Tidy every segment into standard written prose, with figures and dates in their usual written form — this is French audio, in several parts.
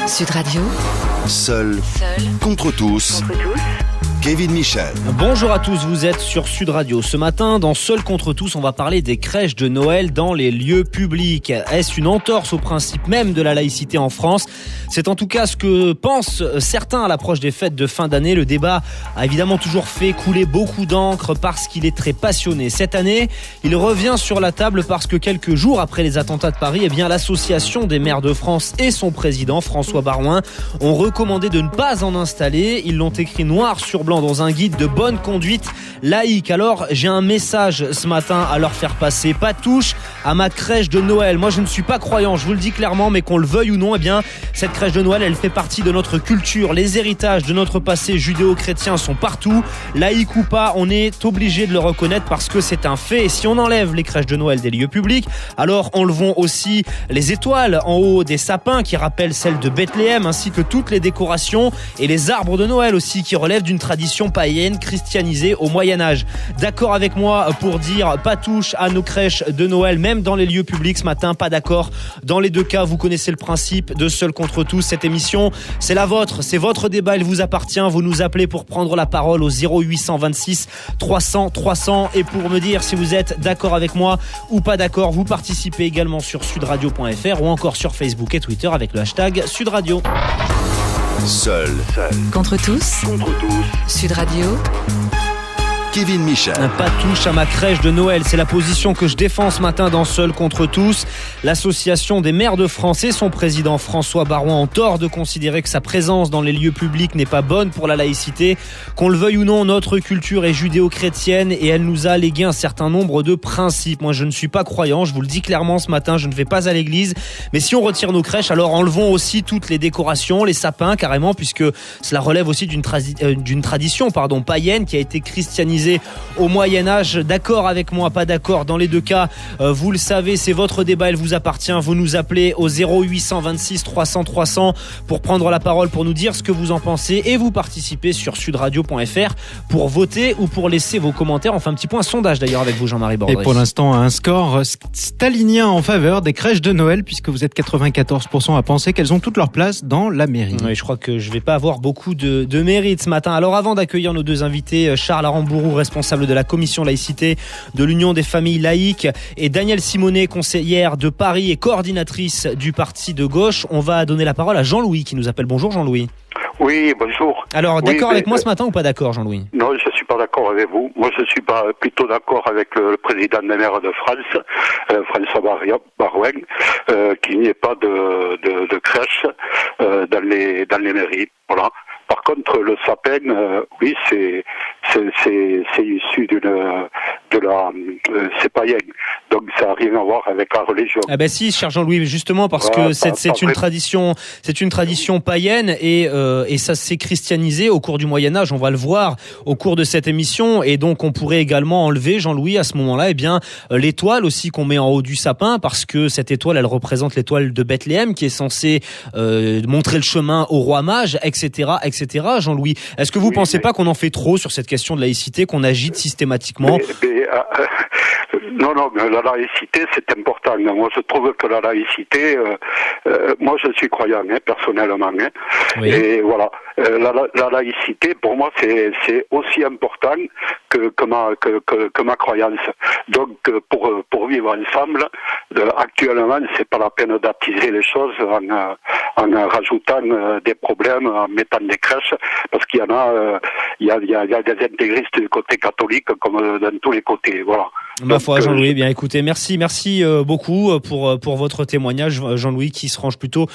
Sud Radio. Seul contre tous. Kevin Michel. Bonjour à tous, vous êtes sur Sud Radio. Ce matin, dans Seul contre tous, on va parler des crèches de Noël dans les lieux publics. Est-ce une entorse au principe même de la laïcité en France ? C'est en tout cas ce que pensent certains à l'approche des fêtes de fin d'année. Le débat a évidemment toujours fait couler beaucoup d'encre parce qu'il est très passionné. Cette année, il revient sur la table parce que quelques jours après les attentats de Paris, l'association des maires de France et son président, François Baroin, ont recommandé de ne pas en installer. Ils l'ont écrit noir sur blanc dans un guide de bonne conduite laïque. Alors, j'ai un message ce matin à leur faire passer. Pas touche à ma crèche de Noël. Moi, je ne suis pas croyant, je vous le dis clairement, mais qu'on le veuille ou non, cette crèche de Noël, elle fait partie de notre culture. Les héritages de notre passé judéo-chrétien sont partout. Laïque ou pas, on est obligé de le reconnaître parce que c'est un fait. Et si on enlève les crèches de Noël des lieux publics, alors enlevons aussi les étoiles en haut des sapins qui rappellent celles de Bethléem, ainsi que toutes les décorations et les arbres de Noël aussi qui relèvent d'une tradition païenne christianisée au Moyen-Âge. D'accord avec moi pour dire pas touche à nos crèches de Noël, même dans les lieux publics ce matin, pas d'accord. Dans les deux cas, vous connaissez le principe de Seul contre tous. Cette émission, c'est la vôtre, c'est votre débat, il vous appartient. Vous nous appelez pour prendre la parole au 0826 300 300 et pour me dire si vous êtes d'accord avec moi ou pas d'accord. Vous participez également sur sudradio.fr ou encore sur Facebook et Twitter avec le hashtag Sud Radio. Seul Contre tous. Sud Radio. Kevin Michel. Pas touche à ma crèche de Noël, c'est la position que je défends ce matin dans Seul contre tous. L'association des maires de France et son président François Baroin ont tort de considérer que sa présence dans les lieux publics n'est pas bonne pour la laïcité. Qu'on le veuille ou non, notre culture est judéo-chrétienne et elle nous a légué un certain nombre de principes. Moi, je ne suis pas croyant, je vous le dis clairement ce matin, je ne vais pas à l'église. Mais si on retire nos crèches, alors enlevons aussi toutes les décorations, les sapins carrément, puisque cela relève aussi d'une tradition païenne qui a été christianisée au Moyen-Âge. D'accord avec moi, pas d'accord. Dans les deux cas, vous le savez, c'est votre débat, il vous appartient. Vous nous appelez au 0826 300 300 pour prendre la parole, pour nous dire ce que vous en pensez et vous participez sur sudradio.fr pour voter ou pour laisser vos commentaires. On fait un petit point sondage d'ailleurs avec vous, Jean-Marie Bordry. Et pour l'instant, un score stalinien en faveur des crèches de Noël puisque vous êtes 94% à penser qu'elles ont toute leur place dans la mairie. Oui, je crois que je vais pas avoir beaucoup de mérite ce matin. Alors avant d'accueillir nos deux invités, Charles Aramburu, responsable de la commission laïcité de l'Union des familles laïques, et Danielle Simonet, conseillère de Paris et coordinatrice du parti de gauche, on va donner la parole à Jean-Louis qui nous appelle. Bonjour Jean-Louis. Oui, bonjour. Alors, d'accord avec moi ce matin ou pas d'accord, Jean-Louis ? Non, je suis pas d'accord avec vous. Moi, je suis pas plutôt d'accord avec le président des maires de France, François Baroin, qu'il n'y ait pas de crèche dans les mairies. Voilà. Par contre, le sapin, oui, c'est issu c'est païen. Donc ça n'a rien à voir avec la religion. Ah ben si, cher Jean-Louis, justement parce que c'est une tradition païenne et ça s'est christianisé au cours du Moyen-Âge. On va le voir au cours de cette émission et donc on pourrait également enlever, Jean-Louis, à ce moment-là, l'étoile aussi qu'on met en haut du sapin parce que cette étoile, elle représente l'étoile de Bethléem qui est censée montrer le chemin au roi mage, etc., etc. Jean-Louis, est-ce que vous pensez pas qu'on en fait trop sur cette question de laïcité, qu'on agite systématiquement ? Non, mais la laïcité, c'est important. Moi, je trouve que la laïcité, moi, je suis croyant, personnellement. Oui. Et voilà, la laïcité, pour moi, c'est aussi important que ma croyance. Donc, pour vivre ensemble, actuellement, c'est pas la peine d'attiser les choses en rajoutant des problèmes, en mettant des crèches, parce qu'il y en a, il y a des intégristes du côté catholique comme dans tous les côtés. Voilà. Ma foi, Jean-Louis, bien écoutez, merci beaucoup pour votre témoignage, Jean-Louis, qui se range plutôt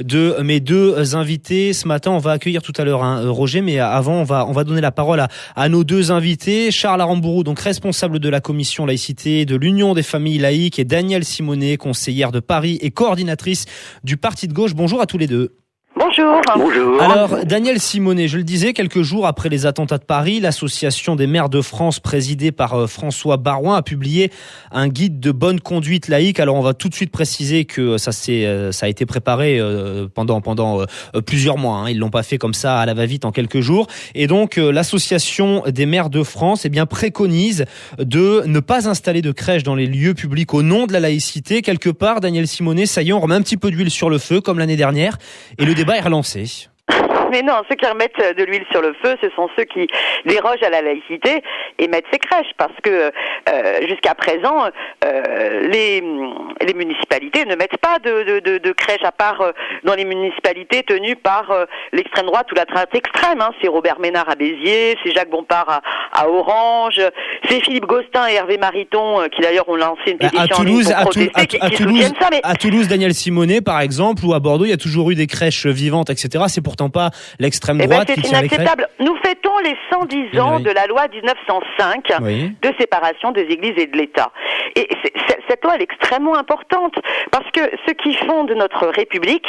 de mes deux invités ce matin. On va accueillir tout à l'heure Roger, mais avant on va donner la parole à nos deux invités. Charles Aramburu, donc responsable de la commission laïcité de l'Union des familles laïques, et Danielle Simonet, conseillère de Paris et coordinatrice du parti de gauche. Bonjour à tous les deux. Bonjour. bonjour. Bonjour. Alors, Daniel Simonet, je le disais, quelques jours après les attentats de Paris, l'association des maires de France, présidée par François Baroin, a publié un guide de bonne conduite laïque. Alors, on va tout de suite préciser que ça a été préparé pendant plusieurs mois. Hein. Ils l'ont pas fait comme ça à la va-vite en quelques jours. Et donc, l'association des maires de France, préconise de ne pas installer de crèches dans les lieux publics au nom de la laïcité. Quelque part, Daniel Simonet, ça y est, on remet un petit peu d'huile sur le feu, comme l'année dernière, et le débat est relancé. Mais non, ceux qui remettent de l'huile sur le feu, ce sont ceux qui dérogent à la laïcité et mettent ces crèches, parce que jusqu'à présent, les municipalités ne mettent pas de crèches, à part dans les municipalités tenues par l'extrême droite ou la droite extrême. Hein. C'est Robert Ménard à Béziers, c'est Jacques Bompard à Orange, c'est Philippe Gostin et Hervé Mariton qui d'ailleurs ont lancé une pétition à Toulouse, pour protester, qui soutiennent ça. Mais... À Toulouse, Daniel Simonet, par exemple, ou à Bordeaux, il y a toujours eu des crèches vivantes, etc. C'est pourtant pas l'extrême droite qui tient les crèches. C'est inacceptable. Nous fêtons les 110 ans de la loi 1905 de séparation des églises et de l'État. Et cette loi est extrêmement importante, parce que ce qui fonde notre République,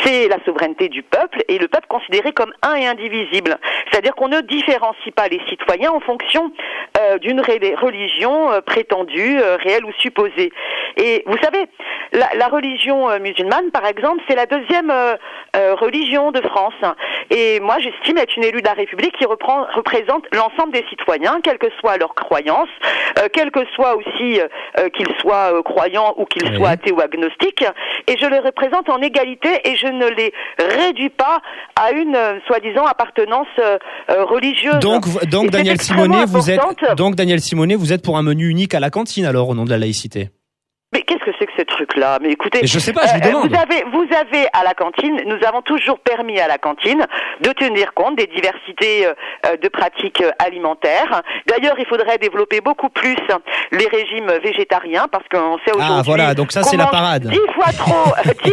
c'est la souveraineté du peuple, et le peuple considéré comme un et indivisible. C'est-à-dire qu'on ne différencie pas les citoyens en fonction d'une religion prétendue, réelle ou supposée. Et vous savez, la religion musulmane, par exemple, c'est la deuxième religion de France. Et moi, j'estime être une élue de la République qui représente l'ensemble des citoyens, quelle que soit leur croyance, quel que soit aussi qu'ils soient croyants ou qu'ils soient athées ou agnostiques. Et je les représente en égalité, et je ne les réduis pas à une soi-disant appartenance religieuse. Donc Daniel Simonet, vous êtes pour un menu unique à la cantine, alors, au nom de la laïcité? Mais qu'est-ce que c'est que ce truc-là? Mais écoutez, je sais pas, je vous demande. Vous avez à la cantine, nous avons toujours permis à la cantine de tenir compte des diversités de pratiques alimentaires. D'ailleurs, il faudrait développer beaucoup plus les régimes végétariens, parce qu'on sait aujourd'hui voilà, donc ça c'est la parade. 10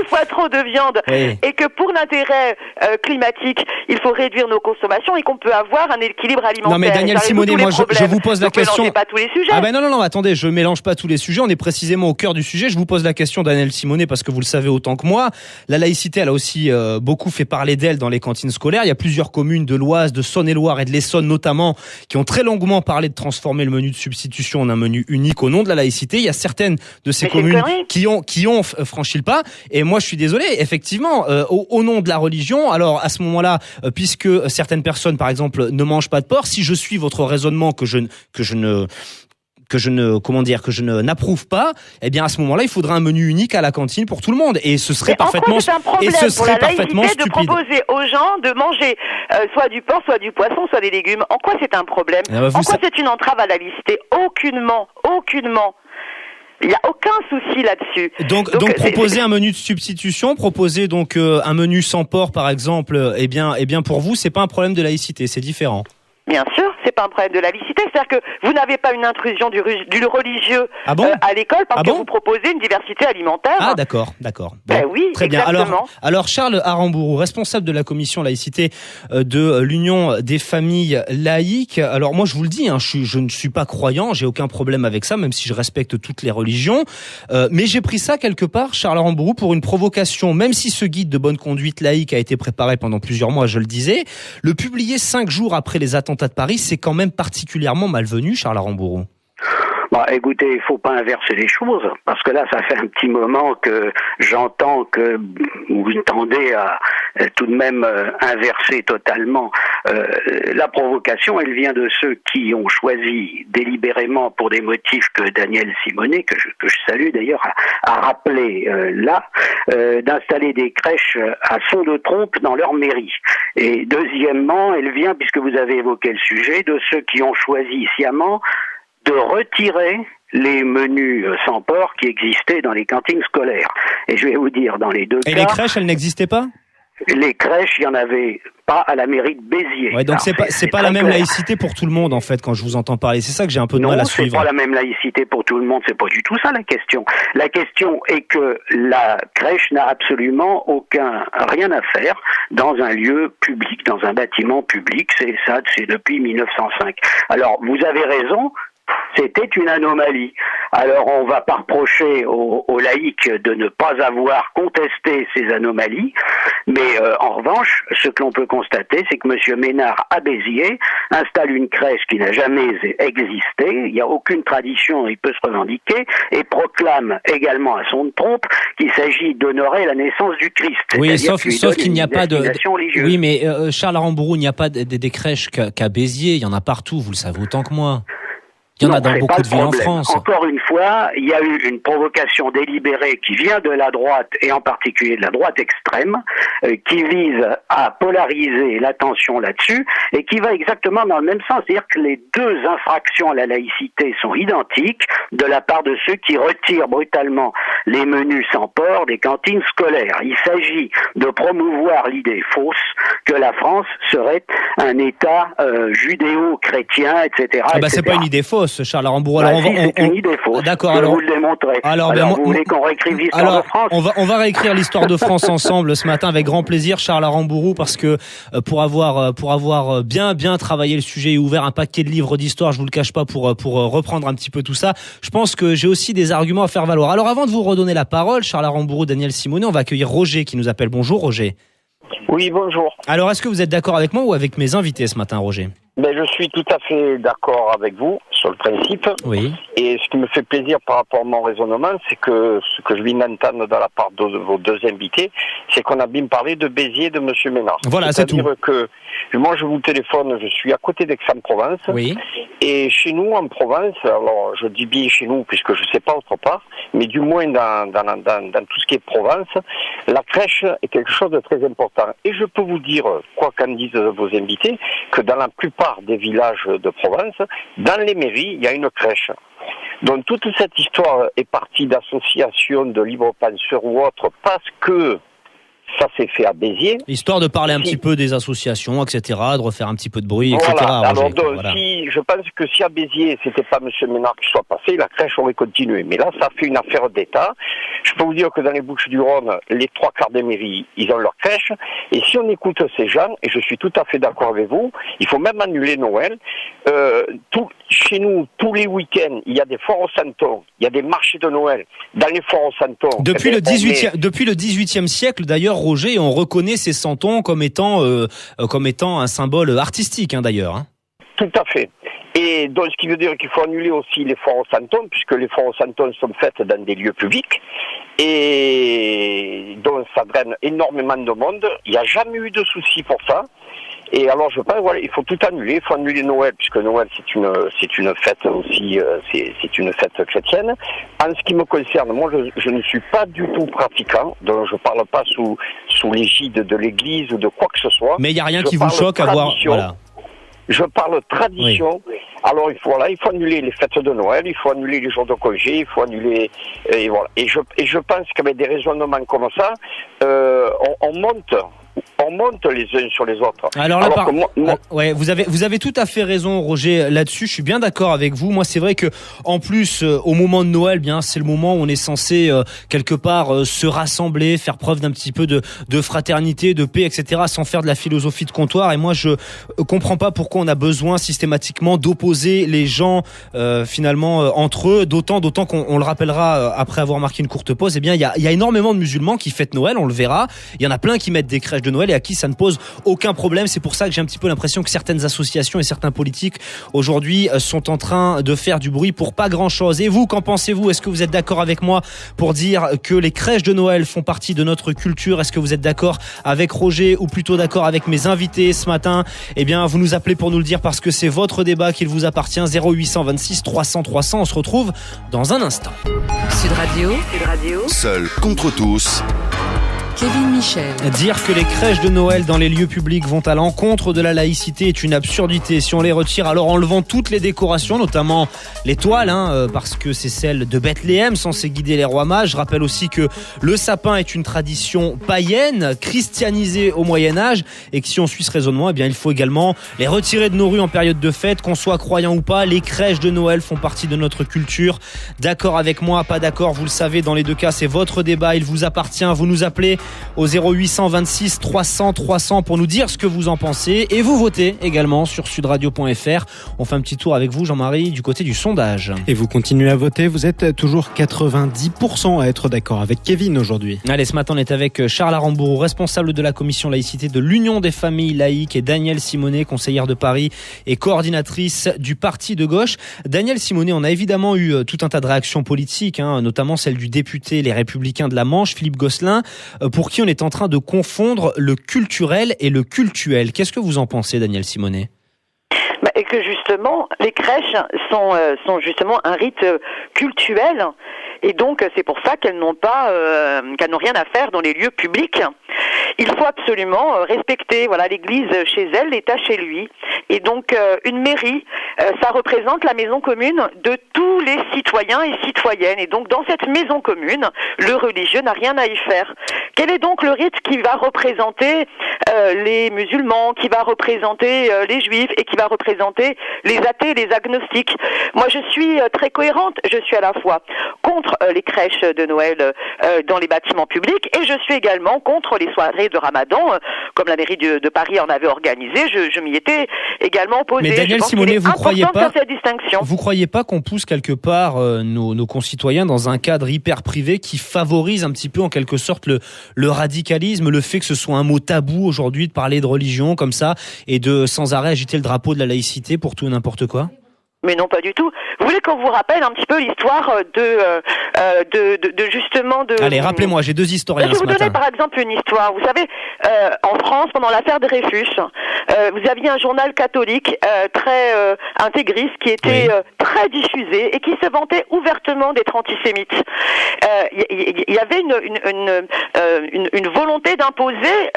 fois trop de viande, et que pour l'intérêt climatique, il faut réduire nos consommations, et qu'on peut avoir un équilibre alimentaire. Non mais Daniel Simonet, moi je vous pose la question. Pas tous les sujets. Ah ben non, attendez, je mélange pas tous les sujets, on est précisément au cœur du sujet. Je vous pose la question, Daniel Simonet, parce que vous le savez autant que moi, la laïcité, elle a aussi beaucoup fait parler d'elle dans les cantines scolaires. Il y a plusieurs communes de l'Oise, de Saône-et-Loire et de l'Essonne notamment, qui ont très longuement parlé de transformer le menu de substitution en un menu unique au nom de la laïcité. Il y a certaines de ces communes qui ont franchi le pas. Et moi, je suis désolé, effectivement, au nom de la religion, alors à ce moment-là, puisque certaines personnes, par exemple, ne mangent pas de porc, si je suis votre raisonnement que je n'approuve pas, eh bien à ce moment-là, il faudra un menu unique à la cantine pour tout le monde, et ce serait parfaitement stupide. De proposer aux gens de manger soit du porc, soit du poisson, soit des légumes. En quoi c'est un problème? En quoi c'est une entrave à la laïcité? Aucunement. Il n'y a aucun souci là-dessus. Donc proposer un menu de substitution, proposer donc un menu sans porc par exemple, eh bien pour vous, c'est pas un problème de laïcité, c'est différent. Bien sûr, c'est pas un problème de laïcité, c'est-à-dire que vous n'avez pas une intrusion du religieux à l'école, parce que vous proposez une diversité alimentaire. Ah d'accord. Ben oui, très exactement. Bien. Alors Charles Arambourou, responsable de la commission laïcité de l'Union des familles laïques. Alors moi je vous le dis, je ne suis pas croyant, j'ai aucun problème avec ça, même si je respecte toutes les religions. Mais j'ai pris ça quelque part, Charles Arambourou, pour une provocation. Même si ce guide de bonne conduite laïque a été préparé pendant plusieurs mois, je le disais, le publier 5 jours après les attentats de Paris, c'est quand même particulièrement malvenu, Charles Arambourou. Écoutez, il faut pas inverser les choses, parce que là, ça fait un petit moment que j'entends que vous tendez à tout de même inverser totalement. La provocation, elle vient de ceux qui ont choisi délibérément, pour des motifs que Daniel Simonet, que je salue d'ailleurs, a rappelé d'installer des crèches à son de trompe dans leur mairie. Et deuxièmement, elle vient, puisque vous avez évoqué le sujet, de ceux qui ont choisi sciemment de retirer les menus sans porc qui existaient dans les cantines scolaires. Et je vais vous dire, dans les deux cas... Et les crèches, elles n'existaient pas? Les crèches, il y en avait pas à la mairie de Béziers. Ouais, donc c'est pas la même laïcité pour tout le monde, en fait, quand je vous entends parler. C'est ça que j'ai un peu de mal à suivre. Non, c'est pas la même laïcité pour tout le monde, c'est pas du tout ça la question. La question est que la crèche n'a absolument rien à faire dans un lieu public, dans un bâtiment public. C'est depuis 1905. Alors, vous avez raison, c'était une anomalie. Alors on va pas reprocher aux laïcs de ne pas avoir contesté ces anomalies, Mais en revanche, ce que l'on peut constater, c'est que M. Ménard à Béziers installe une crèche qui n'a jamais existé, il n'y a aucune tradition, il peut se revendiquer, et proclame également à son trompe qu'il s'agit d'honorer la naissance du Christ. Oui, sauf qu'il n'y a pas de... Oui, mais Charles Aramburu, il n'y a pas des crèches qu'à Béziers, il y en a partout, vous le savez autant que moi. Il y en a dans beaucoup de villes en France. Encore une fois, il y a eu une provocation délibérée qui vient de la droite, et en particulier de la droite extrême, qui vise à polariser l'attention là-dessus, et qui va exactement dans le même sens. C'est-à-dire que les deux infractions à la laïcité sont identiques de la part de ceux qui retirent brutalement les menus sans porc des cantines scolaires. Il s'agit de promouvoir l'idée fausse que la France serait un État judéo-chrétien, etc. Ah bah c'est pas une idée fausse, Charles Aramburu. Alors c'est une idée fausse. D'accord. Je vais vous le démontrer. Alors vous voulez qu'on réécrive l'histoire de France ? On va réécrire l'histoire de France ensemble ce matin avec grand plaisir, Charles Aramburu, parce que pour avoir bien travaillé le sujet et ouvert un paquet de livres d'histoire, je vous le cache pas, pour reprendre un petit peu tout ça, je pense que j'ai aussi des arguments à faire valoir. Alors avant de vous redonner la parole, Charles Aramburu, Daniel Simonet, on va accueillir Roger qui nous appelle. Bonjour Roger. Oui, bonjour. Alors est-ce que vous êtes d'accord avec moi ou avec mes invités ce matin, Roger ? Ben, je suis tout à fait d'accord avec vous sur le principe. Oui. Et ce qui me fait plaisir par rapport à mon raisonnement, c'est que ce que je viens d'entendre de la part de vos deux invités, c'est qu'on a bien parlé de Béziers de M. Ménard. Voilà, c'est tout. C'est-à-dire que moi, je vous téléphone, je suis à côté d'Aix-en-Provence. Oui. Et chez nous, en Provence, alors je dis bien chez nous, puisque je ne sais pas autre part, mais du moins dans tout ce qui est Provence, la crèche est quelque chose de très important. Et je peux vous dire, quoi qu'en disent vos invités, que dans la plupart des villages de Provence, dans les mairies, il y a une crèche. Donc toute cette histoire est partie d'associations de libres penseurs ou autres, parce que ça s'est fait à Béziers. Histoire de parler un petit peu des associations, etc., de refaire un petit peu de bruit, etc. Voilà. Alors, voilà. je pense que si à Béziers, c'était pas M. Ménard qui soit passé, la crèche aurait continué. Mais là, ça fait une affaire d'État. Je peux vous dire que dans les Bouches-du-Rhône, les 3/4 des mairies, ils ont leur crèche. Et si on écoute ces gens, et je suis tout à fait d'accord avec vous, il faut même annuler Noël. Chez nous, tous les week-ends, il y a des foires au Santon, il y a des marchés de Noël. Dans les foires au Santon... Depuis le 18e siècle, d'ailleurs, Roger, on reconnaît ces santons comme étant un symbole artistique, d'ailleurs. Hein. Tout à fait. Et donc, ce qui veut dire qu'il faut annuler aussi les foires au Santon, puisque les foires au Santon sont faites dans des lieux publics. Et donc, ça draine énormément de monde. Il n'y a jamais eu de souci pour ça. Et alors, je pense, voilà, il faut tout annuler. Il faut annuler Noël, puisque Noël, c'est une fête aussi, c'est une fête chrétienne. En ce qui me concerne, moi, je ne suis pas du tout pratiquant, donc je parle pas sous l'égide de l'église ou de quoi que ce soit. Mais il n'y a rien qui vous choque à voir, voilà. Je parle tradition. Oui. Alors, il faut annuler les fêtes de Noël, il faut annuler les jours de congé, il faut annuler, et voilà. Et je pense qu'avec des raisonnements comme ça, on monte les uns sur les autres. Alors là, ouais, vous avez tout à fait raison, Roger, là-dessus. Je suis bien d'accord avec vous. Moi, c'est vrai que, en plus, au moment de Noël, bien, c'est le moment où on est censé quelque part se rassembler, faire preuve d'un petit peu de fraternité, de paix, etc., sans faire de la philosophie de comptoir. Et moi, je comprends pas pourquoi on a besoin systématiquement d'opposer les gens finalement entre eux. D'autant qu'on le rappellera après avoir marqué une courte pause. Eh bien, il y a énormément de musulmans qui fêtent Noël. On le verra. Il y en a plein qui mettent des crèches de Noël et à qui ça ne pose aucun problème. C'est pour ça que j'ai un petit peu l'impression que certaines associations et certains politiques aujourd'hui sont en train de faire du bruit pour pas grand chose. Et vous, qu'en pensez-vous ? Est-ce que vous êtes d'accord avec moi pour dire que les crèches de Noël font partie de notre culture ? Est-ce que vous êtes d'accord avec Roger ou plutôt d'accord avec mes invités ce matin ? Eh bien, vous nous appelez pour nous le dire parce que c'est votre débat qu'il vous appartient. 0826 300 300. On se retrouve dans un instant. Sud Radio. Seul contre tous. Kevin Michel. Dire que les crèches de Noël dans les lieux publics vont à l'encontre de la laïcité est une absurdité. Si on les retire, alors enlevant toutes les décorations, notamment les toiles, parce que c'est celle de Bethléem, censée guider les rois mages. Je rappelle aussi que le sapin est une tradition païenne, christianisée au Moyen-Âge, et que si on suit ce raisonnement, eh bien, il faut également les retirer de nos rues en période de fête, qu'on soit croyant ou pas. Les crèches de Noël font partie de notre culture. D'accord avec moi, pas d'accord, vous le savez, dans les deux cas, c'est votre débat, il vous appartient. Vous nous appelez au 0826 300 300 pour nous dire ce que vous en pensez. Et vous votez également sur sudradio.fr. On fait un petit tour avec vous, Jean-Marie, du côté du sondage. Et vous continuez à voter, vous êtes toujours 90% à être d'accord avec Kevin aujourd'hui. Allez, ce matin on est avec Charles Aramburu, responsable de la commission laïcité de l'Union des familles laïques, et Danielle Simonet, conseillère de Paris et coordinatrice du parti de gauche. Danielle Simonet, on a évidemment eu tout un tas de réactions politiques, notamment celle du député Les Républicains de la Manche, Philippe Gosselin, pour qui on est en train de confondre le culturel et le cultuel. Qu'est-ce que vous en pensez, Danielle Simonet ? Et que justement, les crèches sont justement un rite cultuel, et donc c'est pour ça qu'elles n'ont rien à faire dans les lieux publics. Il faut absolument respecter, l'Église chez elle, l'État chez lui, et donc une mairie, ça représente la maison commune de tous les citoyens et citoyennes, et donc dans cette maison commune, le religieux n'a rien à y faire. Quel est donc le rite qui va représenter les musulmans, qui va représenter les juifs et qui va représenter les athées, les agnostiques? Moi, je suis très cohérente. Je suis à la fois contre les crèches de Noël dans les bâtiments publics, et je suis également contre les soirées de Ramadan, comme la mairie de Paris en avait organisé. Je m'y étais également opposée. Mais Danielle Simonet, vous croyez pas qu'on pousse quelque part nos concitoyens dans un cadre hyper privé qui favorise un petit peu en quelque sorte le radicalisme, le fait que ce soit un mot tabou aujourd'hui de parler de religion comme ça et de sans arrêt agiter le drapeau de la laïcité pour tout et n'importe quoi? Mais non, pas du tout. Vous voulez qu'on vous rappelle un petit peu l'histoire de justement de... Allez, rappelez-moi, j'ai deux historiens ce matin. Je vais vous donner par exemple une histoire. Vous savez, en France, pendant l'affaire Dreyfus, vous aviez un journal catholique très intégriste qui était très diffusé et qui se vantait ouvertement d'être antisémite. Il y avait une volonté d'imposer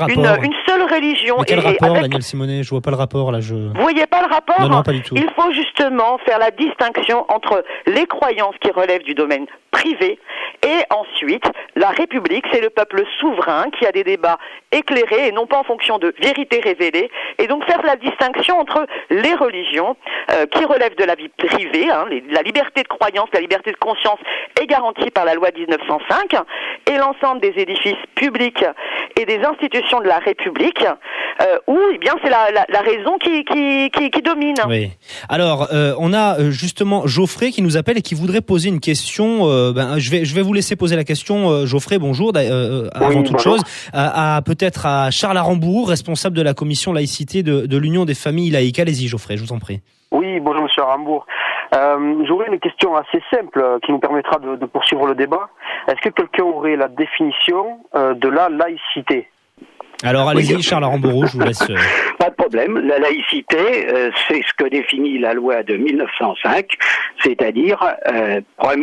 une seule religion. Mais quel rapport, Danielle Simonet? Je vois pas le rapport là. Vous voyez pas le rapport? Non, pas du tout. Il faut justement faire la distinction entre les croyances qui relèvent du domaine privé et ensuite la République, c'est le peuple souverain qui a des débats éclairés et non pas en fonction de vérités révélées, et donc faire la distinction entre les religions qui relèvent de la vie privée, la liberté de croyance, la liberté de conscience est garantie par la loi 1905, et l'ensemble des édifices publics et des institutions de la République où c'est la raison qui domine. Oui. Alors, on a justement Geoffrey qui nous appelle et qui voudrait poser une question. Je vais vous laisser poser la question, Geoffrey. Bonjour. Avant toute chose, peut-être à Charles Aramburu, responsable de la commission laïcité de l'Union des familles laïques. Allez-y, Geoffrey, je vous en prie. Oui, bonjour Monsieur Aramburu. J'aurais une question assez simple qui nous permettra de poursuivre le débat. Est-ce que quelqu'un aurait la définition de la laïcité ? Alors allez-y, Charles Aramburu, je vous laisse. Pas de problème. La laïcité, c'est ce que définit la loi de 1905, c'est-à-dire,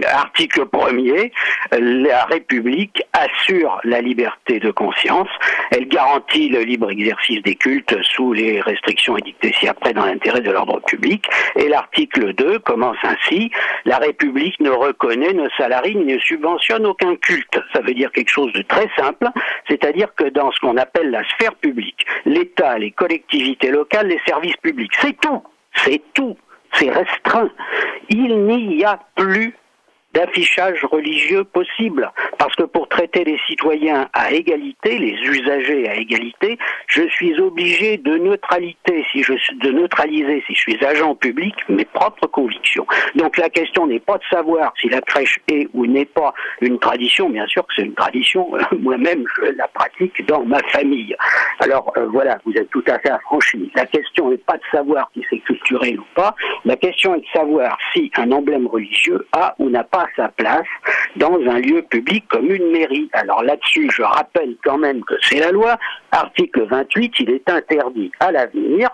article 1er, la République assure la liberté de conscience, elle garantit le libre exercice des cultes sous les restrictions édictées ci-après dans l'intérêt de l'ordre public, et l'article 2 commence ainsi, la République ne reconnaît, ne salarie, ne subventionne aucun culte. Ça veut dire quelque chose de très simple, c'est-à-dire que dans ce qu'on appelle la sphère publique, l'État, les collectivités locales, les services publics, c'est tout, c'est restreint. Il n'y a plus d'affichage religieux possible, parce que pour traiter les citoyens à égalité, les usagers à égalité, je suis obligé de neutraliser, si je suis agent public, mes propres convictions. Donc la question n'est pas de savoir si la crèche est ou n'est pas une tradition, bien sûr que c'est une tradition, moi-même je la pratique dans ma famille. Alors voilà, vous êtes tout à fait affranchi. La question n'est pas de savoir si c'est culturel ou pas, la question est de savoir si un emblème religieux a ou n'a pas sa place dans un lieu public comme une mairie. Alors là-dessus, je rappelle quand même que c'est la loi. Article 28, il est interdit à l'avenir,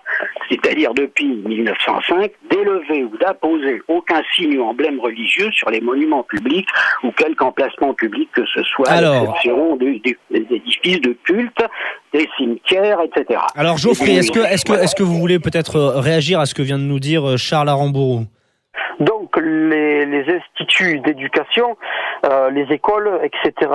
c'est-à-dire depuis 1905, d'élever ou d'apposer aucun signe ou emblème religieux sur les monuments publics ou quelque emplacement public que ce soit, l'exception des édifices de culte, des cimetières, etc. Alors Geoffrey, est-ce que vous voulez peut-être réagir à ce que vient de nous dire Charles Aramburu ? Donc les instituts d'éducation les écoles, etc.,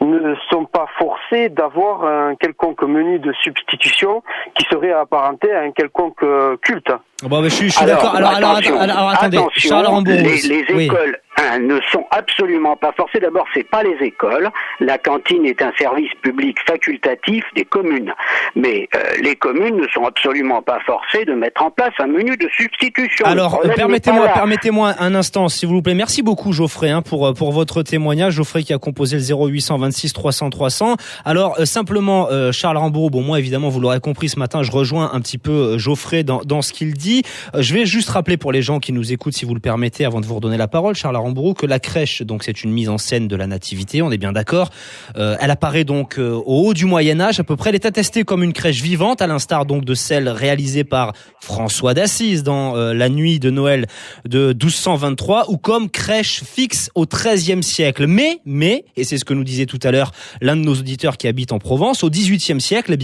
ne sont pas forcées d'avoir un quelconque menu de substitution qui serait apparenté à un quelconque culte. Bon, je suis d'accord. Alors, attendez, Charles Rambourou. Les écoles ne sont absolument pas forcées. D'abord, c'est pas les écoles. La cantine est un service public facultatif des communes. Mais les communes ne sont absolument pas forcées de mettre en place un menu de substitution. Alors, permettez-moi un instant, s'il vous plaît. Merci beaucoup, Geoffrey, pour votre témoignage. Geoffrey qui a composé le 0826 300 300. Alors, simplement, Charles Rambourou, moi, évidemment, vous l'aurez compris ce matin, je rejoins un petit peu Geoffrey dans ce qu'il dit. Je vais juste rappeler pour les gens qui nous écoutent, si vous le permettez, avant de vous redonner la parole, Charles Rambourou, que la crèche, donc c'est une mise en scène de la nativité, on est bien d'accord. Elle apparaît donc au haut du Moyen-Âge à peu près. Elle est attestée comme une crèche vivante, à l'instar donc de celle réalisée par François d'Assise dans la nuit de Noël de 1223, ou comme crèche fixe au XIIIe siècle. Mais, et c'est ce que nous disait tout à l'heure l'un de nos auditeurs qui habite en Provence, au XVIIIe siècle,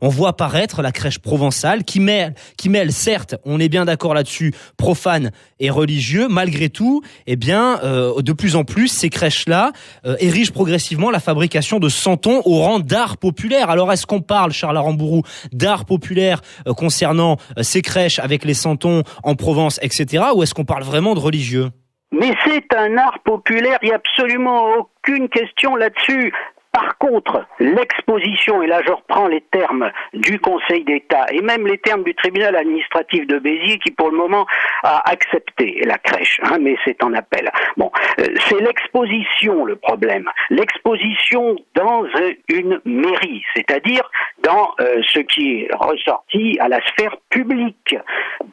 on voit apparaître la crèche provençale qui mêle, certes, on est bien d'accord là-dessus, profane et religieux. Malgré tout, de plus en plus, ces crèches-là érigent progressivement la fabrication de santons au rang d'art populaire. Alors, est-ce qu'on parle, Charles Rambourou, d'art populaire concernant ces crèches avec les santons en Provence, etc., ou est-ce qu'on parle vraiment de religieux ? Mais c'est un art populaire, il n'y a absolument aucune question là-dessus. Par contre, l'exposition, et là je reprends les termes du Conseil d'État et même les termes du tribunal administratif de Béziers qui pour le moment a accepté la crèche, mais c'est en appel. C'est l'exposition le problème. L'exposition dans une mairie, c'est-à-dire dans ce qui est ressorti à la sphère publique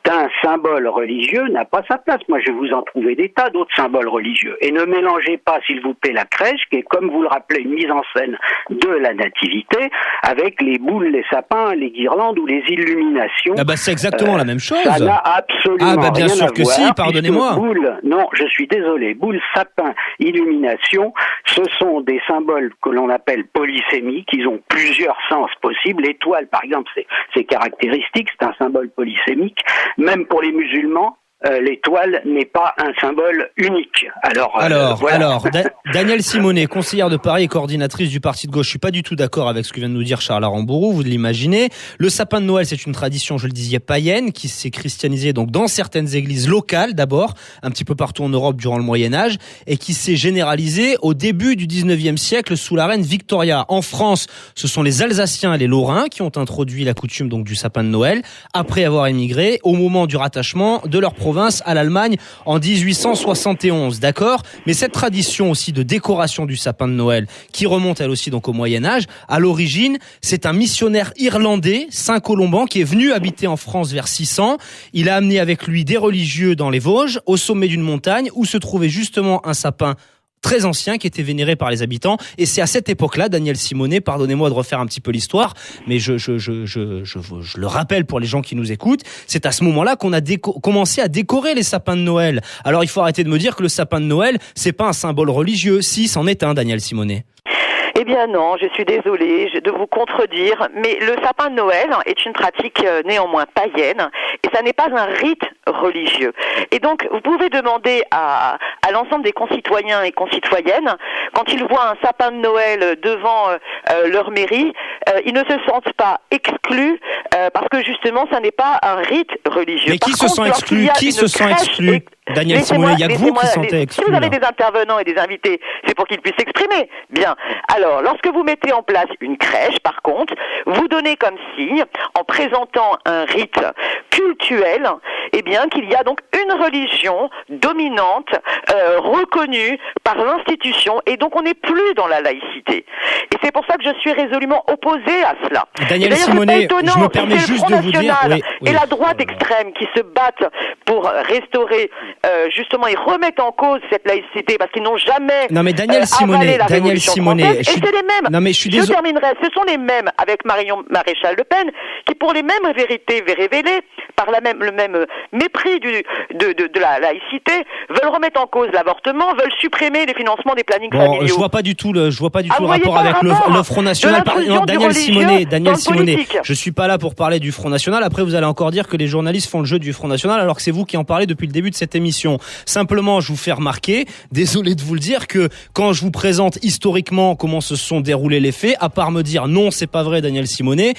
d'un symbole religieux n'a pas sa place. Moi je vais vous en trouver des tas d'autres symboles religieux. Et ne mélangez pas, s'il vous plaît, la crèche, qui est, comme vous le rappelez, une mise en scène de la nativité, avec les boules, les sapins, les guirlandes ou les illuminations. C'est exactement la même chose. Ça n'a absolument rien à voir. Bien sûr que si, pardonnez-moi. Non, je suis désolé. Boules, sapins, illumination, ce sont des symboles que l'on appelle polysémiques. Ils ont plusieurs sens possibles. L'étoile, par exemple, c'est caractéristique, c'est un symbole polysémique. Même pour les musulmans, l'étoile n'est pas un symbole unique. Danielle Simonet, conseillère de Paris et coordinatrice du Parti de gauche. Je suis pas du tout d'accord avec ce que vient de nous dire Charles Rambourou, vous l'imaginez. Le sapin de Noël, c'est une tradition, je le disais, païenne, qui s'est christianisée donc dans certaines églises locales d'abord, un petit peu partout en Europe durant le Moyen-Âge, et qui s'est généralisée au début du 19e siècle sous la reine Victoria. En France, ce sont les Alsaciens et les Lorrains qui ont introduit la coutume donc du sapin de Noël, après avoir émigré au moment du rattachement de leur province à l'Allemagne en 1871, d'accord ? Mais cette tradition aussi de décoration du sapin de Noël, qui remonte elle aussi donc au Moyen-Âge, à l'origine, c'est un missionnaire irlandais, Saint Colomban, qui est venu habiter en France vers 600. Il a amené avec lui des religieux dans les Vosges, au sommet d'une montagne, où se trouvait justement un sapin très ancien qui était vénéré par les habitants, et c'est à cette époque-là, Danielle Simonet, pardonnez-moi de refaire un petit peu l'histoire, mais je le rappelle pour les gens qui nous écoutent, c'est à ce moment-là qu'on a commencé à décorer les sapins de Noël. Alors il faut arrêter de me dire que le sapin de Noël, c'est pas un symbole religieux. Si, c'en est un, Danielle Simonet. Eh bien non, je suis désolée de vous contredire, mais le sapin de Noël est une pratique néanmoins païenne, et ça n'est pas un rite religieux. Et donc, vous pouvez demander à l'ensemble des concitoyens et concitoyennes, quand ils voient un sapin de Noël devant leur mairie, ils ne se sentent pas exclus, parce que justement, ça n'est pas un rite religieux. Mais qui se sent exclu ? Qui se sent exclu ? Danielle Simonet, il y a que vous qui sentez exclu. Si vous avez des intervenants et des invités, c'est pour qu'ils puissent s'exprimer. Bien. Alors, lorsque vous mettez en place une crèche, par contre, vous donnez comme signe, en présentant un rite cultuel, qu'il y a donc une religion dominante, reconnue par l'institution, et donc on n'est plus dans la laïcité. Et c'est pour ça que je suis résolument opposée à cela. Danielle Simonet, je me permets juste de vous dire... et la droite extrême qui se battent pour restaurer, justement, ils remettent en cause cette laïcité parce qu'ils n'ont jamais avalé la Révolution française. Et c'est les mêmes. Non, mais je terminerai. Ce sont les mêmes avec Marion Maréchal Le Pen qui, pour les mêmes vérités révélées par le même mépris de la laïcité, veulent remettre en cause l'avortement, veulent supprimer les financements des plannings familiaux. Je vois pas du tout le rapport avec le Front National. Daniel Simonet, je suis pas là pour parler du Front National. Après, vous allez encore dire que les journalistes font le jeu du Front National, alors que c'est vous qui en parlez depuis le début de cette émission. Simplement, je vous fais remarquer, désolé de vous le dire, que quand je vous présente historiquement comment se sont déroulés les faits, à part me dire non, c'est pas vrai, Daniel Simonet,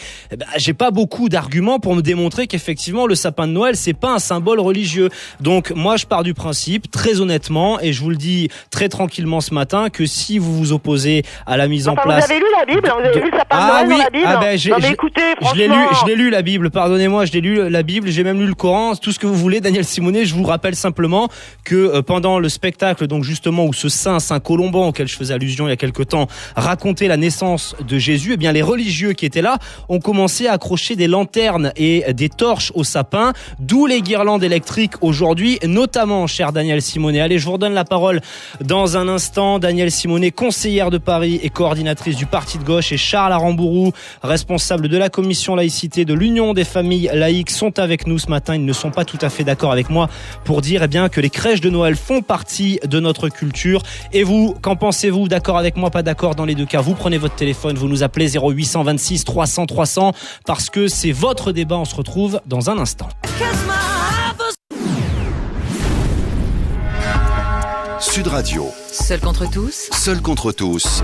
j'ai pas beaucoup d'arguments pour me démontrer qu'effectivement le sapin de Noël, c'est pas un symbole religieux. Donc moi, je pars du principe, très honnêtement, et je vous le dis très tranquillement ce matin, que si vous vous opposez à la mise en place... Vous avez lu la Bible, vous avez lu le sapin de Noël dans la Bible. Non mais écoutez, franchement... Je l'ai lu la Bible, pardonnez-moi, je l'ai lu la Bible, j'ai même lu le Coran, tout ce que vous voulez, Daniel Simonet. Je vous rappelle simplement que pendant le spectacle, donc justement, où ce Saint Colomban, auquel je faisais allusion il y a quelque temps, racontait la naissance de Jésus, eh bien les religieux qui étaient là ont commencé à accrocher des lanternes et des torches au sapin, d'où les guirlandes électriques aujourd'hui, notamment, cher Daniel Simonet. Allez, je vous redonne la parole dans un instant. Daniel Simonet, conseillère de Paris et coordinatrice du Parti de gauche, et Charles Arambourou, responsable de la commission laïcité de l'Union des familles laïques, sont avec nous ce matin. Ils ne sont pas tout à fait d'accord avec moi pour dire que les crèches de Noël font partie de notre culture. Et vous, qu'en pensez-vous? D'accord avec moi, pas d'accord? Dans les deux cas, vous prenez votre téléphone, vous nous appelez 0826 300 300 parce que c'est votre débat. On se retrouve dans un instant. Sud Radio. Seul contre tous. Seul contre tous.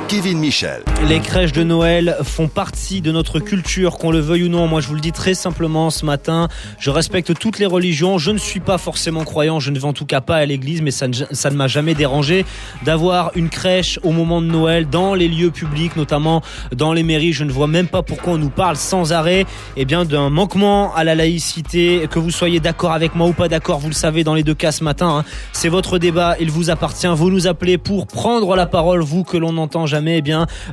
Kevin Michel. Les crèches de Noël font partie de notre culture, qu'on le veuille ou non. Moi, je vous le dis très simplement ce matin, je respecte toutes les religions. Je ne suis pas forcément croyant, je ne vais en tout cas pas à l'église, mais ça ne m'a jamais dérangé d'avoir une crèche au moment de Noël dans les lieux publics, notamment dans les mairies. Je ne vois même pas pourquoi on nous parle sans arrêt d'un manquement à la laïcité. Que vous soyez d'accord avec moi ou pas d'accord, vous le savez, dans les deux cas ce matin, c'est votre débat, il vous appartient. Vous nous appelez pour prendre la parole, vous que l'on n'entend jamais.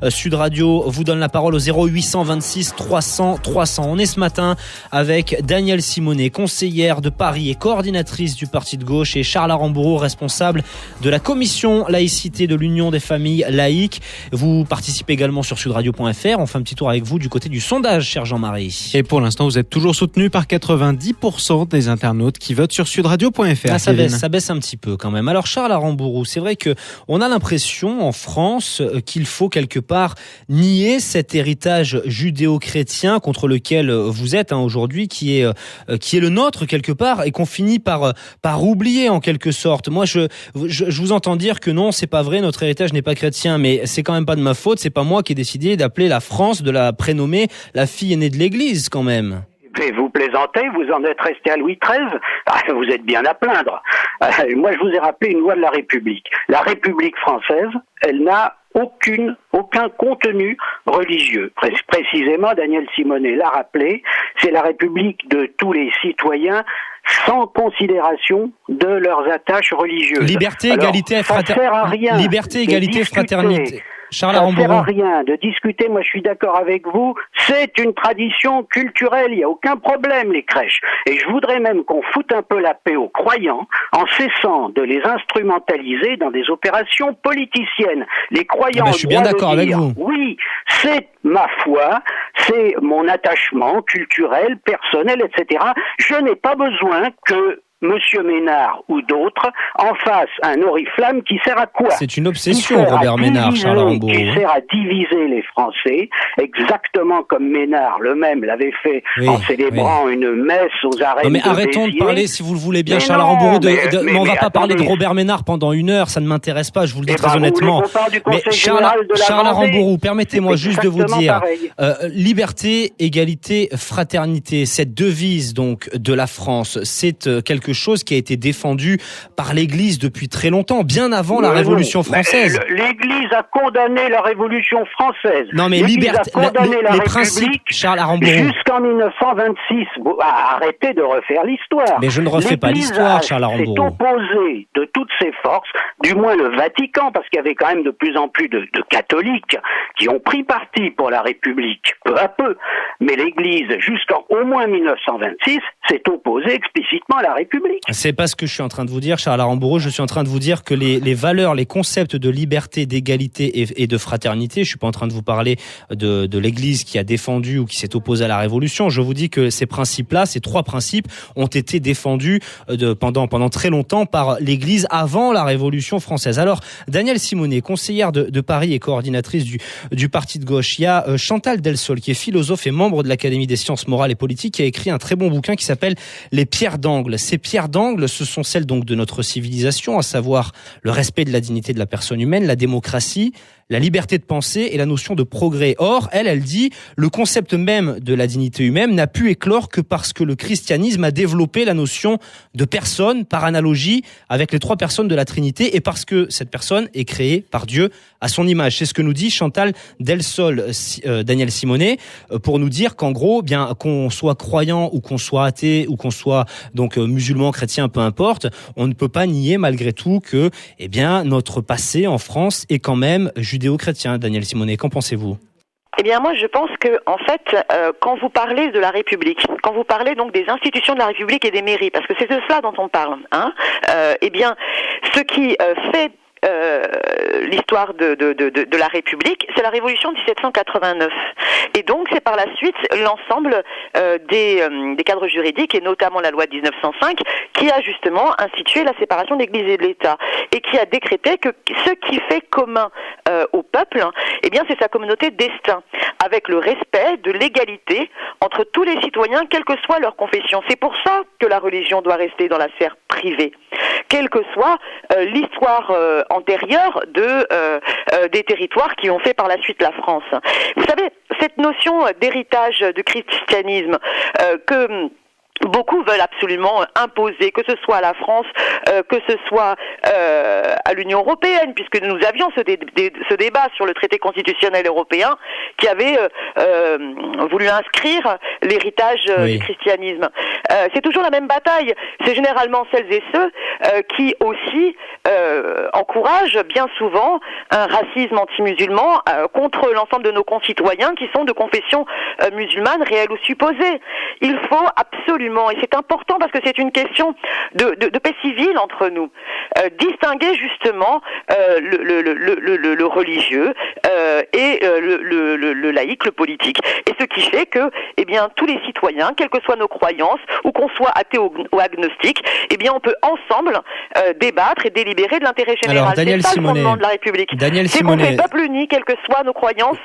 Sud Radio vous donne la parole au 0826 300 300. On est ce matin avec Daniel Simonet, conseillère de Paris et coordinatrice du Parti de gauche, et Charles Arambourou, responsable de la commission laïcité de l'Union des familles laïques. Vous participez également sur sudradio.fr. On fait un petit tour avec vous du côté du sondage, cher Jean-Marie. Et pour l'instant, vous êtes toujours soutenu par 90% des internautes qui votent sur sudradio.fr. Ça baisse un petit peu quand même. Alors Charles Arambourou, c'est vrai que on a l'impression en France qu'il faut quelque part nier cet héritage judéo-chrétien contre lequel vous êtes aujourd'hui, qui est le nôtre quelque part, et qu'on finit par oublier en quelque sorte. Moi, je vous entends dire que non, c'est pas vrai, notre héritage n'est pas chrétien, mais c'est quand même pas de ma faute, c'est pas moi qui ai décidé d'appeler la France, de la prénommer la fille aînée de l'Église quand même. Et vous plaisantez, vous en êtes resté à Louis XIII, vous êtes bien à plaindre. Moi, je vous ai rappelé une loi de la République. La République française, elle n'a aucun contenu religieux. Précisément, Daniel Simonet l'a rappelé, c'est la République de tous les citoyens sans considération de leurs attaches religieuses. Liberté, égalité, fraternité. Liberté, égalité, fraternité. Charles Arambourou. Ça ne sert à rien de discuter, moi je suis d'accord avec vous, c'est une tradition culturelle, il n'y a aucun problème les crèches. Et je voudrais même qu'on foute un peu la paix aux croyants en cessant de les instrumentaliser dans des opérations politiciennes. Les croyants... je suis bien d'accord avec vous. Oui, c'est ma foi, c'est mon attachement culturel, personnel, etc. Je n'ai pas besoin que Monsieur Ménard ou d'autres en fassent un oriflamme qui sert à quoi? C'est une obsession, Robert Ménard, Charles Arambourou. Qui sert à diviser les Français, exactement comme Ménard le même l'avait fait en célébrant une messe aux arènes. Non mais arrêtons de parler, si vous le voulez bien, Charles Arambourou, mais on va pas parler de Robert Ménard pendant une heure, ça ne m'intéresse pas, je vous le dis très honnêtement. Mais Charles Arambourou, permettez-moi juste de vous dire, liberté, égalité, fraternité, cette devise donc de la France, c'est quelque chose qui a été défendu par l'Église depuis très longtemps, bien avant la Révolution française. L'Église a condamné la Révolution française. Non mais liberté, les principes, Charles Arambourou. Jusqu'en 1926. Arrêtez de refaire l'histoire. Mais je ne refais pas l'histoire, Charles Arambourou. S'est opposé de toutes ses forces, du moins le Vatican, parce qu'il y avait quand même de plus en plus de catholiques qui ont pris parti pour la République, peu à peu. Mais l'Église, jusqu'en au moins 1926, s'est opposée explicitement à la République. République. C'est pas ce que je suis en train de vous dire, Charles Aramburu. Je suis en train de vous dire que les valeurs, les concepts de liberté, d'égalité et de fraternité, je suis pas en train de vous parler de l'Église qui a défendu ou qui s'est opposée à la Révolution. Je vous dis que ces principes-là, ces trois principes, ont été défendus pendant très longtemps par l'Église avant la Révolution française. Alors, Danielle Simonet, conseillère de Paris et coordinatrice du parti de gauche, il y a Chantal Delsol, qui est philosophe et membre de l'Académie des sciences morales et politiques, qui a écrit un très bon bouquin qui s'appelle Les pierres d'angle. Ces pierres d'angle, ce sont celles donc de notre civilisation, à savoir le respect de la dignité de la personne humaine, la démocratie, la liberté de penser et la notion de progrès. Or, elle dit, le concept même de la dignité humaine n'a pu éclore que parce que le christianisme a développé la notion de personne par analogie avec les trois personnes de la Trinité et parce que cette personne est créée par Dieu à son image. C'est ce que nous dit Chantal Delsol, Danielle Simonet, pour nous dire qu'en gros, bien qu'on soit croyant ou qu'on soit athée ou qu'on soit donc musulman, chrétien, peu importe, on ne peut pas nier malgré tout que, eh bien, notre passé en France est quand même judéo-chrétien. Danielle Simonet, qu'en pensez-vous ? Eh bien, moi, je pense que, en fait, quand vous parlez de la République, quand vous parlez donc des institutions de la République et des mairies, parce que c'est de cela dont on parle, eh bien, ce qui fait l'histoire de la République, c'est la Révolution de 1789. Et donc, c'est par la suite l'ensemble des cadres juridiques, et notamment la loi de 1905, qui a justement institué la séparation de l'Église et de l'État, et qui a décrété que ce qui fait commun au peuple, eh bien, c'est sa communauté de destin, avec le respect de l'égalité entre tous les citoyens, quelle que soit leur confession. C'est pour ça que la religion doit rester dans la sphère privée, quelle que soit l'histoire antérieure des territoires qui ont fait par la suite la France. Vous savez, cette notion d'héritage du christianisme que beaucoup veulent absolument imposer, que ce soit à la France, que ce soit à l'Union européenne, puisque nous avions ce débat sur le traité constitutionnel européen qui avait voulu inscrire l'héritage du christianisme. C'est toujours la même bataille. C'est généralement celles et ceux qui aussi encouragent bien souvent un racisme anti-musulman contre l'ensemble de nos concitoyens qui sont de confession musulmane, réelle ou supposée. Il faut absolument, et c'est important parce que c'est une question de paix civile entre nous, distinguer justement le religieux et le laïque, le politique. Et ce qui fait que, eh bien, tous les citoyens, quelles que soient nos croyances, ou qu'on soit athée ou agnostique, eh bien, on peut ensemble débattre et délibérer de l'intérêt général. C'est ça le fondement de la République. C'est qu'on fait peuple uni, quelles que soient nos croyances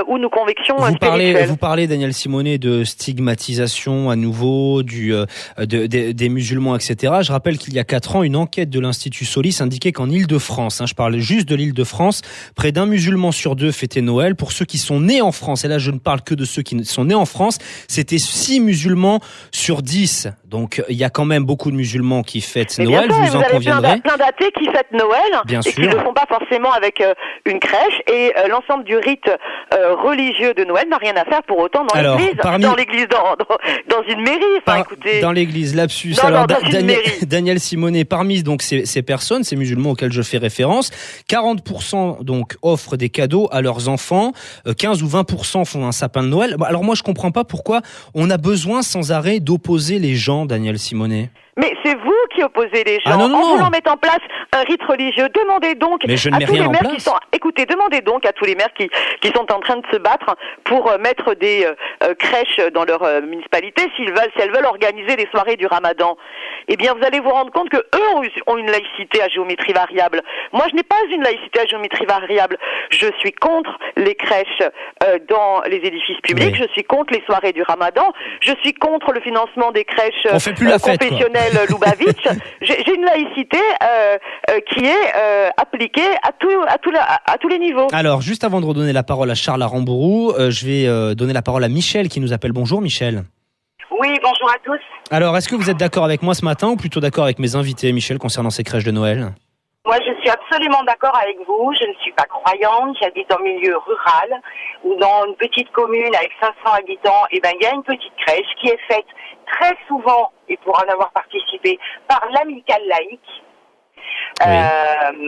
ou nos convictions spirituelles. Vous parlez, Danielle Simonet, de stigmatisation à nouveau des musulmans, etc. Je rappelle qu'il y a 4 ans, une enquête de l'Institut Solis indiquait qu'en Île-de-France, je parle juste de l'Île-de-France, près d'un musulman sur 2 fêtait Noël. Pour ceux qui sont nés en France, et là je ne parle que de ceux qui sont nés en France, c'était 6 musulmans sur 10. Donc il y a quand même beaucoup de musulmans qui fêtent Noël, vous en conviendrez. Vous avez plein d'athées qui fêtent Noël, bien et sûr, qui ne le font pas forcément avec une crèche, et l'ensemble du rite religieux de Noël n'a rien à faire pour autant dans l'église, dans une mairie. Écoutez, dans l'église, lapsus. Danielle Simonet, parmi donc ces personnes, ces musulmans auxquels je fais référence, 40% donc offrent des cadeaux à leurs enfants, 15 ou 20% font un sapin de Noël. Alors moi je comprends pas pourquoi on a besoin sans arrêt d'opposer les gens, Danielle Simonet. Mais c'est vous qui opposez les gens. En voulant mettre en place un rite religieux, demandez donc à tous les maires qui sont... Écoutez, demandez donc à tous les maires qui sont en train de se battre pour mettre des crèches dans leur municipalité, si elles veulent organiser des soirées du Ramadan. Eh bien, vous allez vous rendre compte que eux ont une laïcité à géométrie variable. Moi, je n'ai pas une laïcité à géométrie variable. Je suis contre les crèches dans les édifices publics. Oui. Je suis contre les soirées du Ramadan. Je suis contre le financement des crèches confessionnelles. Lubavitch. J'ai une laïcité qui est appliquée à tous les niveaux. Alors, juste avant de redonner la parole à Charles Aramburu, je vais donner la parole à Michel qui nous appelle. Bonjour Michel. Oui, bonjour à tous. Alors, est-ce que vous êtes d'accord avec moi ce matin ou plutôt d'accord avec mes invités, Michel, concernant ces crèches de Noël ? Moi, je suis absolument d'accord avec vous. Je ne suis pas croyante. J'habite en milieu rural ou dans une petite commune avec 500 habitants. Et il y a une petite crèche qui est faite très souvent, et pour en avoir participé, par l'amicale laïque. Oui.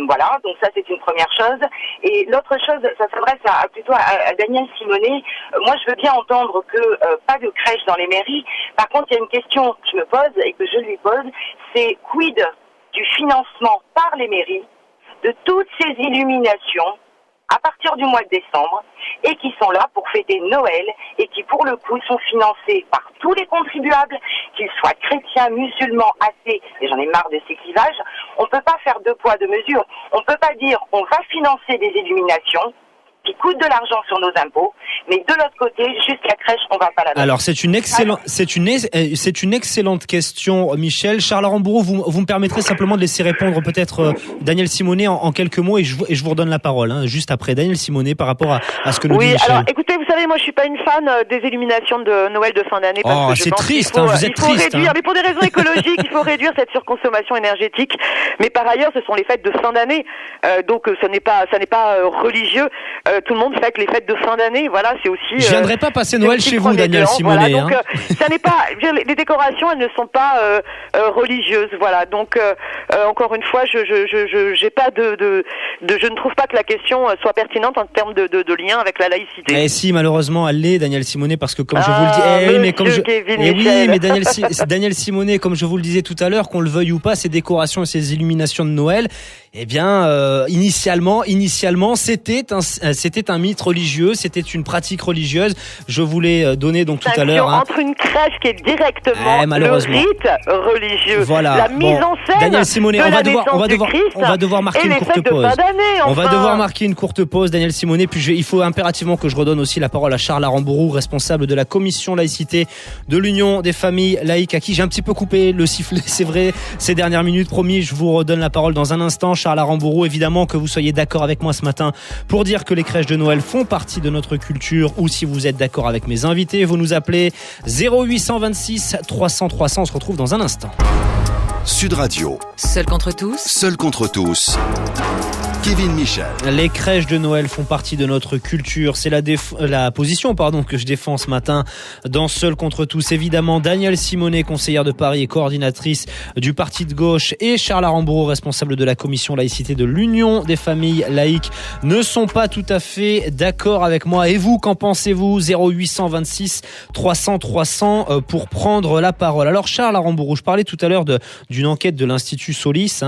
Voilà, donc ça c'est une première chose. Et l'autre chose, ça s'adresse plutôt à Danielle Simonet. Moi je veux bien entendre que pas de crèche dans les mairies, Par contre, il y a une question que je me pose et que je lui pose, c'est quid du financement par les mairies de toutes ces illuminations à partir du mois de décembre et qui sont là pour fêter Noël et qui pour le coup sont financés par tous les contribuables, qu'ils soient chrétiens, musulmans, athées, et j'en ai marre de ces clivages. On peut pas faire deux poids, deux mesures. On peut pas dire on va financer des illuminations qui coûtent de l'argent sur nos impôts, mais de l'autre côté, jusqu'à crèche, on va pas la donner. Alors c'est une excellente question, Michel. Charles Aramburu, vous me permettrez simplement de laisser répondre peut-être Daniel Simonet en quelques mots et je vous redonne la parole juste après Daniel Simonet par rapport à ce que nous dit Michel. Alors écoutez, vous savez, moi je suis pas une fan des illuminations de Noël de fin d'année parce que je pense triste, qu'il faut, vous êtes il faut triste. réduire, mais pour des raisons écologiques, il faut réduire cette surconsommation énergétique. Mais par ailleurs, ce sont les fêtes de fin d'année, donc ça n'est pas religieux. Tout le monde fête les fêtes de fin d'année. Voilà, c'est aussi. Je viendrai pas passer Noël chez vous, Daniel Simonet. Voilà, donc ça n'est pas. Les décorations, elles ne sont pas religieuses. Voilà, donc encore une fois, j'ai pas je ne trouve pas que la question soit pertinente en termes de lien avec la laïcité. Eh si, malheureusement, elle l'est, Daniel Simonet, parce que comme je vous le dis, Daniel Simonet, comme je vous le disais tout à l'heure, qu'on le veuille ou pas, ces décorations et ces illuminations de Noël, eh bien, initialement, c'était un mythe religieux, c'était une pratique religieuse. Je vous l'ai donné donc tout à l'heure. Entre une crèche qui est directement le rite religieux, voilà. La mise en scène. Daniel Simonet, on va devoir marquer une courte pause. On va devoir marquer une courte pause, Daniel Simonet. Puis il faut impérativement que je redonne aussi la parole à Charles Aramburu, responsable de la commission laïcité de l'Union des familles laïques, à qui j'ai un petit peu coupé le sifflet, c'est vrai, ces dernières minutes. Promis, je vous redonne la parole dans un instant. Charles Aramburu, évidemment que vous soyez d'accord avec moi ce matin pour dire que les crèches de Noël font partie de notre culture, ou si vous êtes d'accord avec mes invités, vous nous appelez 0826 300 300. On se retrouve dans un instant. Sud Radio. Seul contre tous. Seul contre tous. Kevin Michel. Les crèches de Noël font partie de notre culture. C'est la position que je défends ce matin dans Seul contre tous. Évidemment, Daniel Simonet, conseillère de Paris et coordinatrice du parti de gauche, et Charles Aramburu, responsable de la commission laïcité de l'Union des familles laïques, ne sont pas tout à fait d'accord avec moi. Et vous, qu'en pensez-vous? 0826 300 300 pour prendre la parole. Alors Charles Aramburu, je parlais tout à l'heure d'une enquête de l'Institut Solis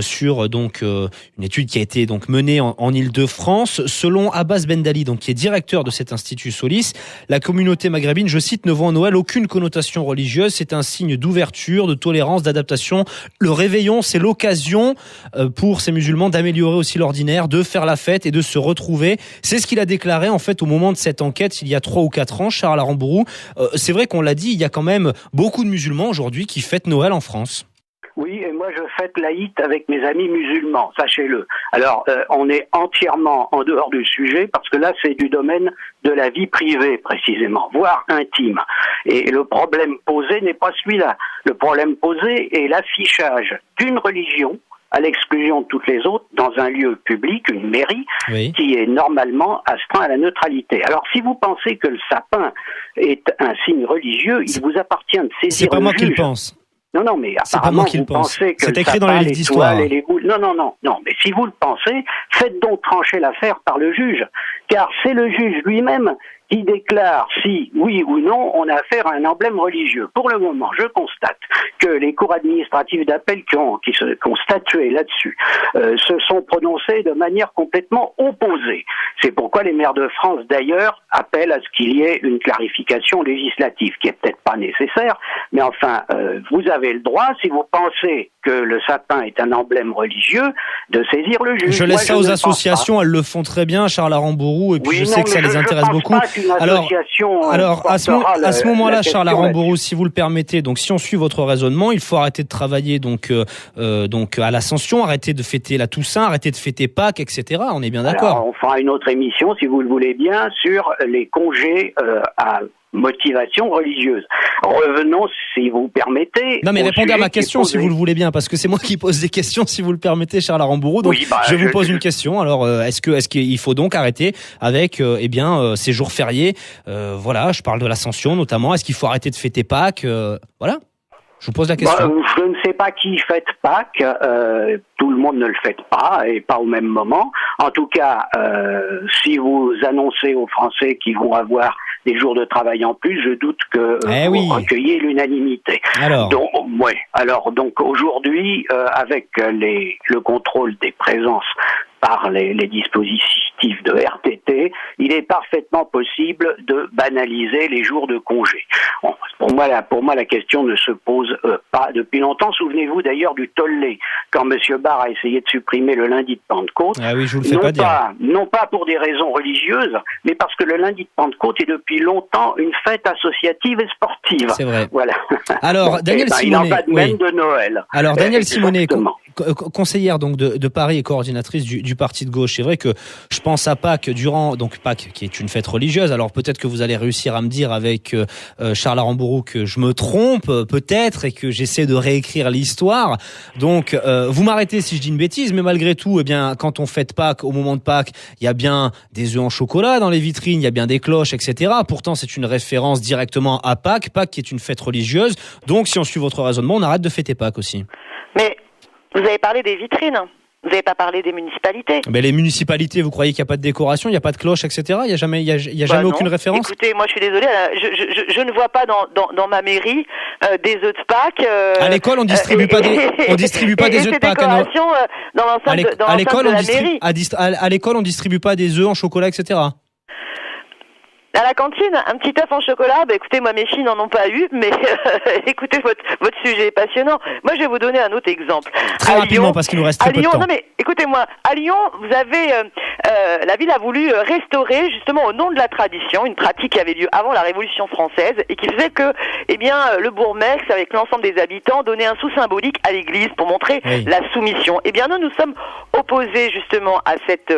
sur une étude qui a été donc menée en Île-de-France. Selon Abbas Bendali, donc qui est directeur de cet Institut Solis, la communauté maghrébine, je cite, ne voit en Noël aucune connotation religieuse. C'est un signe d'ouverture, de tolérance, d'adaptation. Le réveillon, c'est l'occasion pour ces musulmans d'améliorer aussi l'ordinaire, de faire la fête et de se retrouver. C'est ce qu'il a déclaré en fait au moment de cette enquête il y a 3 ou 4 ans, Charles Aramburu. C'est vrai qu'on l'a dit, il y a quand même beaucoup de musulmans aujourd'hui qui fêtent Noël en France. Oui, et moi je fête l'Aïd avec mes amis musulmans, sachez-le. Alors, on est entièrement en dehors du sujet, parce que là c'est du domaine de la vie privée précisément, voire intime. Et le problème posé n'est pas celui-là. Le problème posé est l'affichage d'une religion à l'exclusion de toutes les autres dans un lieu public, une mairie, qui est normalement astreint à la neutralité. Alors si vous pensez que le sapin est un signe religieux, il vous appartient de saisir. C'est pas moi qui le pense. Non, mais apparemment vous pensez que c'est le écrit sapin, dans les livres les d'histoire. toiles et les boules... Non, mais si vous le pensez, faites donc trancher l'affaire par le juge, car c'est le juge lui-même qui déclare si, oui ou non, on a affaire à un emblème religieux. Pour le moment, je constate que les cours administratives d'appel qui ont statué là-dessus se sont prononcés de manière complètement opposée. C'est pourquoi les maires de France, d'ailleurs, appellent à ce qu'il y ait une clarification législative, qui est peut-être pas nécessaire, mais enfin, vous avez le droit, si vous pensez que le sapin est un emblème religieux, de saisir le juge. Je laisse ça aux associations, elles le font très bien, Charles Aramburu, et puis je sais que ça les intéresse beaucoup. Alors, à ce moment-là, Charles Aramburu, si vous le permettez, donc si on suit votre raisonnement, il faut arrêter de travailler donc à l'Ascension, arrêter de fêter la Toussaint, arrêter de fêter Pâques, etc. On est bien d'accord. Alors, on fera une autre émission, si vous le voulez bien, sur les congés à motivation religieuse. Revenons, si vous permettez. Non, mais répondez à ma question, si vous le voulez bien, parce que c'est moi qui pose des questions, si vous le permettez, Charles Aramburu. Donc, je vous pose une question. Alors, est-ce qu'il faut donc arrêter avec, ces jours fériés? Voilà, je parle de l'Ascension notamment. Est-ce qu'il faut arrêter de fêter Pâques? Voilà. Je vous pose la question. Je ne sais pas qui fête Pâques. Tout le monde ne le fête pas, et pas au même moment. En tout cas, si vous annoncez aux Français qu'ils vont avoir des jours de travail en plus, je doute que vous recueilliez l'unanimité. Donc aujourd'hui, avec le contrôle des présences par les dispositifs de RTT, il est parfaitement possible de banaliser les jours de congé. Bon, pour moi, la question ne se pose pas depuis longtemps. Souvenez-vous d'ailleurs du tollé quand M. Barre a essayé de supprimer le lundi de Pentecôte. Ah oui, je vous le fais pas dire. Non pas pour des raisons religieuses, mais parce que le lundi de Pentecôte est depuis longtemps une fête associative et sportive. C'est vrai. Voilà. Alors, Danielle Simonet. Il en va de même de Noël. Alors, Danielle Simonet, conseillère donc de Paris et coordinatrice du parti de gauche. C'est vrai que je pense à Pâques Pâques qui est une fête religieuse. Alors peut-être que vous allez réussir à me dire avec Charles Aramburu que je me trompe peut-être et que j'essaie de réécrire l'histoire. Donc vous m'arrêtez si je dis une bêtise, mais malgré tout, quand on fête Pâques, au moment de Pâques, il y a bien des œufs en chocolat dans les vitrines, il y a bien des cloches, etc. Pourtant c'est une référence directement à Pâques qui est une fête religieuse. Donc si on suit votre raisonnement, on arrête de fêter Pâques aussi. Mais vous avez parlé des vitrines. Vous n'avez pas parlé des municipalités. Mais les municipalités, vous croyez qu'il n'y a pas de décoration, il n'y a pas de cloche, etc. Il n'y a jamais aucune référence. Écoutez, moi je suis désolée, je ne vois pas dans ma mairie des œufs de Pâques. À l'école, on distribue pas des œufs de Pâques. Dans l'ensemble de la mairie. À l'école, on distribue pas des œufs en chocolat, etc. À la cantine, un petit œuf en chocolat, écoutez, moi mes filles n'en ont pas eu, mais écoutez, votre sujet est passionnant. Moi je vais vous donner un autre exemple. Très rapidement, parce qu'il nous reste très peu de temps. Non mais écoutez-moi, à Lyon, vous avez la ville a voulu restaurer justement au nom de la tradition, une pratique qui avait lieu avant la Révolution française et qui faisait que, le bourgmestre, avec l'ensemble des habitants, donnait un sou symbolique à l'église pour montrer la soumission. Eh bien nous sommes opposés justement à cette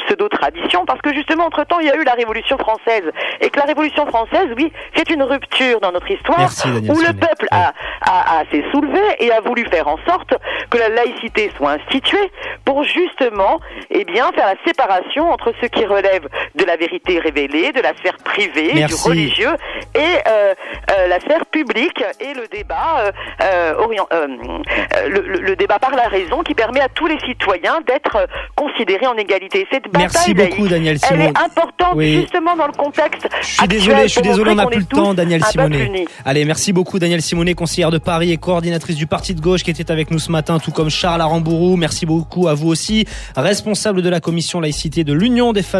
pseudo-tradition parce que justement entre-temps il y a eu la Révolution française et que la Révolution française, c'est une rupture dans notre histoire où le peuple s'est soulevé et a voulu faire en sorte que la laïcité soit instituée pour justement faire la séparation entre ce qui relève de la vérité révélée, de la sphère privée, du religieux et la sphère publique et le débat le débat par la raison qui permet à tous les citoyens d'être considérés en égalité. Cette bataille Merci beaucoup, Danielle Simonet. Elle est importante justement dans le contexte actuel. Je suis désolé, on n'a plus le temps, Danielle Simonet. Allez, merci beaucoup, Danielle Simonet, conseillère de Paris et coordinatrice du parti de gauche qui était avec nous ce matin, tout comme Charles Aramburu. Merci beaucoup à vous aussi, responsable de la commission laïcité de l'Union des familles.